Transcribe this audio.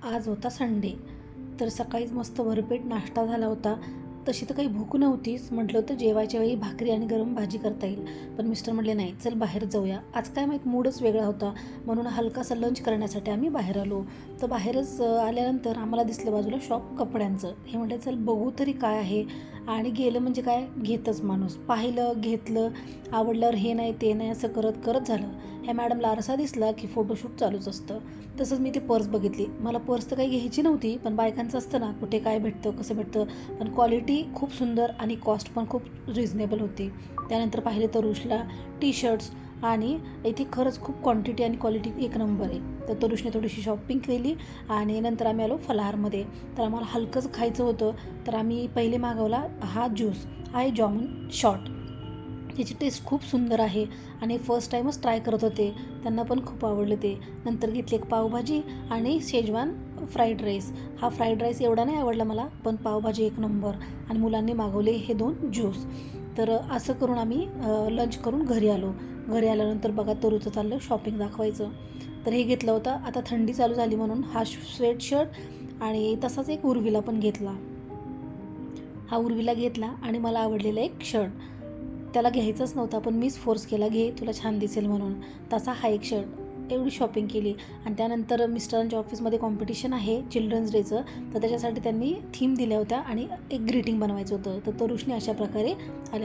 आज होता संडे. तर सकाळीच मस्त भरपेट नाश्ता झाला होता. तशी तर काही भूक नव्हतीच. म्हटलं होतं जेवायच्या वेळी भाकरी आणि गरम भाजी करता येईल, पण मिस्टर म्हटले नाही, चल बाहेर जाऊया. आज काय माहीत मूडच वेगळा होता, म्हणून हलकासा लंच करण्यासाठी आम्ही बाहेर आलो. तर बाहेरच आल्यानंतर आम्हाला दिसलं बाजूला शॉप कपड्यांचं. हे म्हटलं चल बघू तरी काय आहे. आणि गेलं म्हणजे काय, घेतच माणूस. पाहिलं, घेतलं, आवडल्यावर हे नाही ते नाही असं करत करत झालं. ह्या मॅडमला आरसा दिसला की फोटोशूट चालूच असतं. तसंच मी ती पर्स बघितली. मला पर्स तर काही घ्यायची नव्हती, पण बायकांचं असतं ना, कुठे काय भेटतं कसं भेटतं. पण क्वालिटी खूप सुंदर आणि कॉस्ट पण खूप रिजनेबल होती. त्यानंतर पाहिले तर रुशला टी शर्ट्स, आणि इथे खरंच खूप क्वांटिटी आणि क्वालिटी एक नंबर आहे. तर तरुषने थोडीशी शॉपिंग केली आणि नंतर आम्ही आलो फलाहारमध्ये. तर आम्हाला हलकंच खायचं होतं, तर आम्ही पहिले मागवला हा ज्यूस आहे जामून शॉट. त्याची टेस्ट खूप सुंदर आहे आणि फर्स्ट टाईमच ट्राय करत होते, त्यांना पण खूप आवडलं ते. नंतर घेतली एक पावभाजी आणि शेजवान फ्राईड राईस. हा फ्राईड राईस एवढा नाही आवडला मला, पण पावभाजी एक नंबर. आणि मुलांनी मागवले हे 2 ज्यूस. तर असं करून आम्ही लंच करून घरी आलो. घरी आल्यानंतर बघा तरुचं चाललं शॉपिंग दाखवायचं. तर हे घेतलं होतं. आता थंडी चालू झाली म्हणून हा स्वेटशर्ट, आणि तसाच एक उर्वीला पण घेतला. हा उर्वीला घेतला आणि मला आवडलेला एक शर्ट. त्याला घ्यायचाच नव्हता, पण मीच फोर्स केला, घे तुला छान दिसेल म्हणून. तसा हा एक शर्ट. एवढी शॉपिंग केली. आणि त्यानंतर मिस्टरांच्या ऑफिसमध्ये कॉम्पिटिशन आहे चिल्ड्रन्स डेचं, तर त्याच्यासाठी त्यांनी थीम दिल्या होत्या आणि एक ग्रीटिंग बनवायचं होतं. तर तरुषने अशा प्रकारे आल्या.